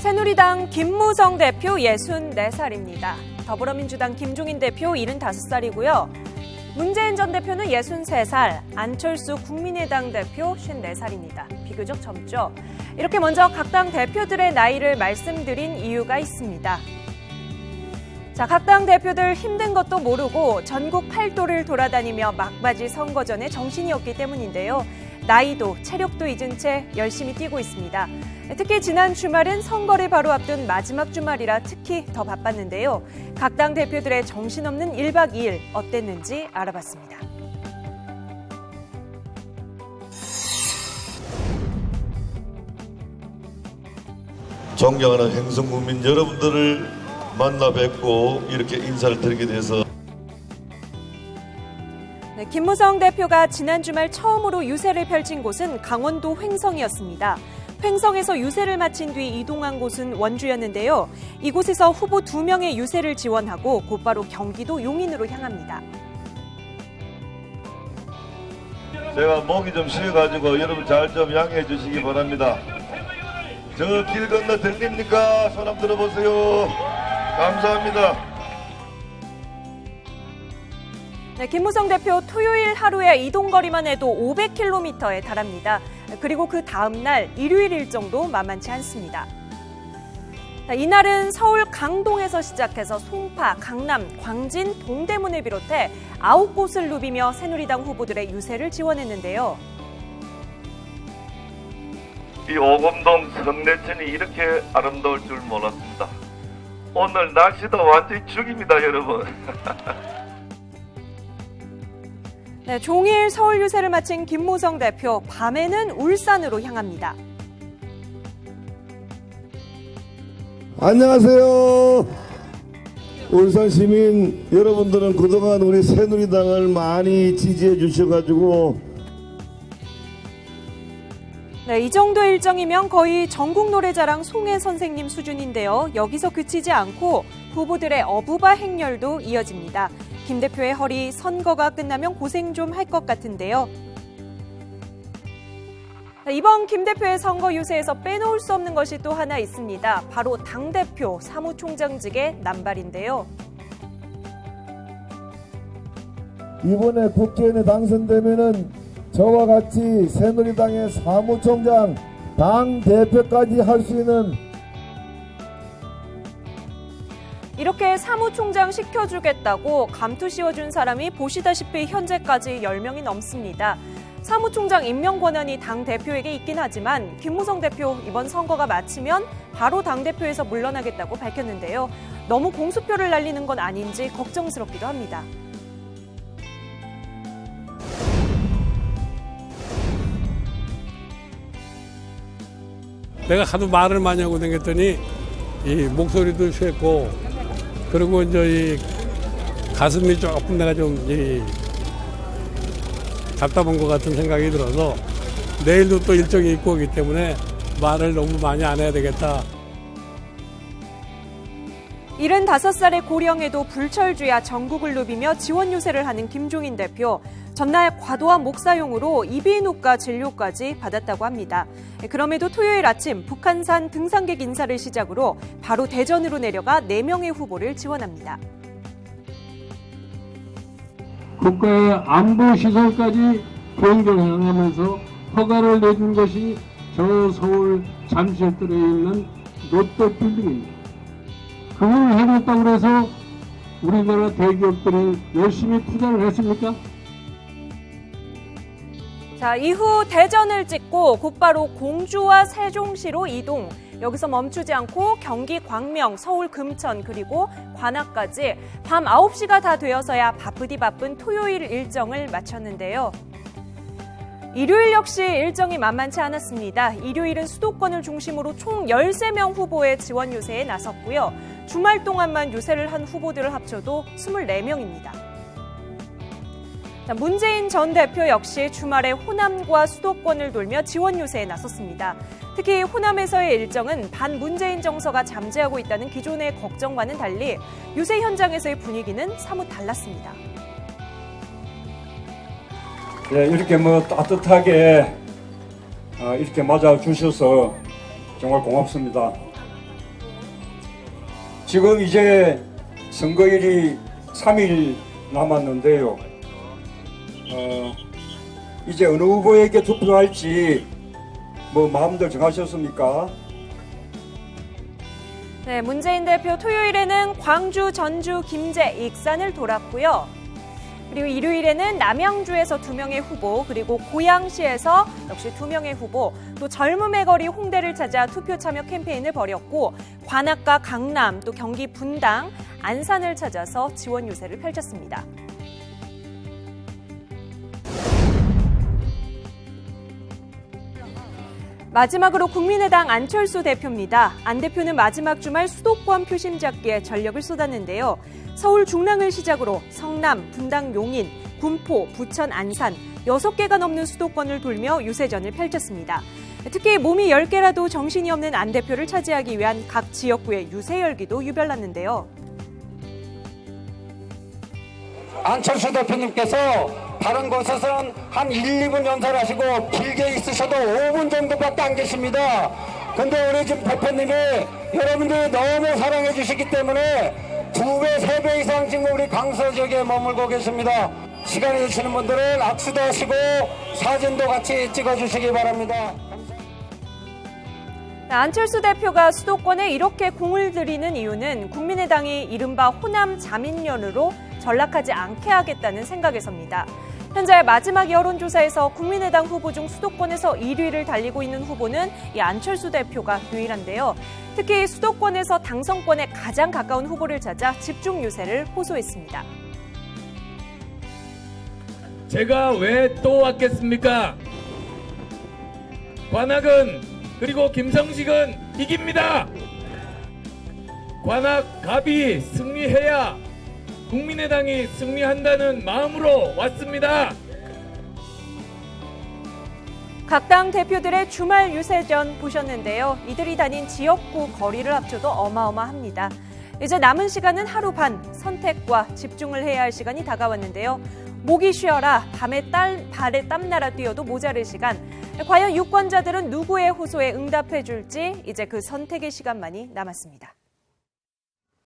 새누리당 김무성 대표 64살입니다. 더불어민주당 김종인 대표 75살이고요. 문재인 전 대표는 63살, 안철수 국민의당 대표 54살입니다. 비교적 젊죠. 이렇게 먼저 각 당 대표들의 나이를 말씀드린 이유가 있습니다. 자, 각 당 대표들 힘든 것도 모르고 전국 팔도를 돌아다니며 막바지 선거 전에 정신이 없기 때문인데요. 나이도 체력도 잊은 채 열심히 뛰고 있습니다. 특히 지난 주말은 선거를 바로 앞둔 마지막 주말이라 특히 더 바빴는데요. 각 당 대표들의 정신없는 1박 2일 어땠는지 알아봤습니다. 존경하는 행성국민 여러분들을 만나 뵙고 이렇게 인사를 드리게 돼서 김무성 대표가 지난 주말 처음으로 유세를 펼친 곳은 강원도 횡성이었습니다. 횡성에서 유세를 마친 뒤 이동한 곳은 원주였는데요. 이곳에서 후보 2명의 유세를 지원하고 곧바로 경기도 용인으로 향합니다. 제가 목이 좀 쉬어가지고 여러분 잘 좀 양해해 주시기 바랍니다. 저 길 건너 들립니까? 손 한번 들어보세요. 감사합니다. 네, 김무성 대표 토요일 하루의 이동거리만 해도 500km에 달합니다. 그리고 그 다음 날 일요일 일정도 만만치 않습니다. 이날은 서울 강동에서 시작해서 송파, 강남, 광진, 동대문을 비롯해 9곳을 누비며 새누리당 후보들의 유세를 지원했는데요. 이 오금동 성내천이 이렇게 아름다울 줄 몰랐습니다. 오늘 날씨도 완전히 죽입니다, 여러분. 네, 종일 서울 유세를 마친 김무성 대표, 밤에는 울산으로 향합니다. 안녕하세요. 울산 시민 여러분들은 그동안 우리 새누리당을 많이 지지해 주셔가지고 네, 이 정도 일정이면 거의 전국 노래자랑 송혜 선생님 수준인데요. 여기서 그치지 않고 후보들의 어부바 행렬도 이어집니다. 김 대표의 허리 선거가 끝나면 고생 좀 할 것 같은데요. 이번 김 대표의 선거 유세에서 빼놓을 수 없는 것이 또 하나 있습니다. 바로 당대표 사무총장직의 남발인데요. 이번에 국회의원에 당선되면은 저와 같이 새누리당의 사무총장, 당대표까지 할 수 있는 이렇게 사무총장 시켜주겠다고 감투 씌워준 사람이 보시다시피 현재까지 10명이 넘습니다. 사무총장 임명 권한이 당대표에게 있긴 하지만 김무성 대표 이번 선거가 마치면 바로 당대표에서 물러나겠다고 밝혔는데요. 너무 공수표를 날리는 건 아닌지 걱정스럽기도 합니다. 내가 하도 말을 많이 하고 다녔더니 이 목소리도 쇠고 그리고 이제 이 가슴이 조금 내가 좀 답답한 것 같은 생각이 들어서 내일도 또 일정이 있고 오기 때문에 말을 너무 많이 안 해야 되겠다. 75살의 고령에도 불철주야 전국을 누비며 지원 유세를 하는 김종인 대표. 전날 과도한 목 사용으로 이비인후과 진료까지 받았다고 합니다. 그럼에도 토요일 아침 북한산 등산객 인사를 시작으로 바로 대전으로 내려가 4명의 후보를 지원합니다. 국가의 안보시설까지 변경하면서 허가를 내준 것이 저 서울 잠실들에 있는 롯데빌딩입니다. 그걸 해냈다고 해서 우리나라 대기업들이 열심히 투자를 했습니까? 자, 이후 대전을 찍고 곧바로 공주와 세종시로 이동. 여기서 멈추지 않고 경기 광명, 서울 금천 그리고 관악까지 밤 9시가 다 되어서야 바쁘디 바쁜 토요일 일정을 마쳤는데요. 일요일 역시 일정이 만만치 않았습니다. 일요일은 수도권을 중심으로 총 13명 후보의 지원 유세에 나섰고요. 주말 동안만 유세를 한 후보들을 합쳐도 24명입니다. 문재인 전 대표 역시 주말에 호남과 수도권을 돌며 지원 유세에 나섰습니다. 특히 호남에서의 일정은 반문재인 정서가 잠재하고 있다는 기존의 걱정과는 달리 유세 현장에서의 분위기는 사뭇 달랐습니다. 예, 이렇게 따뜻하게 이렇게 맞아주셔서 정말 고맙습니다. 지금 이제 선거일이 3일 남았는데요. 이제 어느 후보에게 투표할지 마음들 정하셨습니까? 네, 문재인 대표 토요일에는 광주, 전주, 김제, 익산을 돌았고요. 그리고 일요일에는 남양주에서 2명의 후보, 그리고 고양시에서 역시 2명의 후보, 또 젊음의 거리 홍대를 찾아 투표 참여 캠페인을 벌였고, 관악과 강남, 또 경기 분당, 안산을 찾아서 지원 유세를 펼쳤습니다. 마지막으로 국민의당 안철수 대표입니다. 안 대표는 마지막 주말 수도권 표심 잡기에 전력을 쏟았는데요. 서울 중랑을 시작으로 성남, 분당 용인, 군포, 부천 안산 6개가 넘는 수도권을 돌며 유세전을 펼쳤습니다. 특히 몸이 10개라도 정신이 없는 안 대표를 차지하기 위한 각 지역구의 유세 열기도 유별났는데요. 안철수 대표님께서 다른 곳에서는 한 1, 2분 연설을 하시고 길게 있으셔도 5분 정도밖에 안 계십니다. 근데 우리 지금 대표님이 여러분들이 너무 사랑해 주시기 때문에 2배, 3배 이상 지금 우리 강서 지역에 머물고 계십니다. 시간이 되시는 분들은 악수도 하시고 사진도 같이 찍어주시기 바랍니다. 안철수 대표가 수도권에 이렇게 공을 들이는 이유는 국민의당이 이른바 호남 자민련으로 전락하지 않게 하겠다는 생각에서입니다. 현재 마지막 여론조사에서 국민의당 후보 중 수도권에서 1위를 달리고 있는 후보는 이 안철수 대표가 유일한데요. 특히 수도권에서 당선권에 가장 가까운 후보를 찾아 집중 유세를 호소했습니다. 제가 왜 또 왔겠습니까? 관악은 그리고 김성식은 이깁니다. 관악 갑이 승리해야 국민의당이 승리한다는 마음으로 왔습니다. 각 당 대표들의 주말 유세전 보셨는데요. 이들이 다닌 지역구 거리를 합쳐도 어마어마합니다. 이제 남은 시간은 하루 반, 선택과 집중을 해야 할 시간이 다가왔는데요. 목이 쉬어라, 발에 땀나라 뛰어도 모자랄 시간. 과연 유권자들은 누구의 호소에 응답해 줄지 이제 그 선택의 시간만이 남았습니다.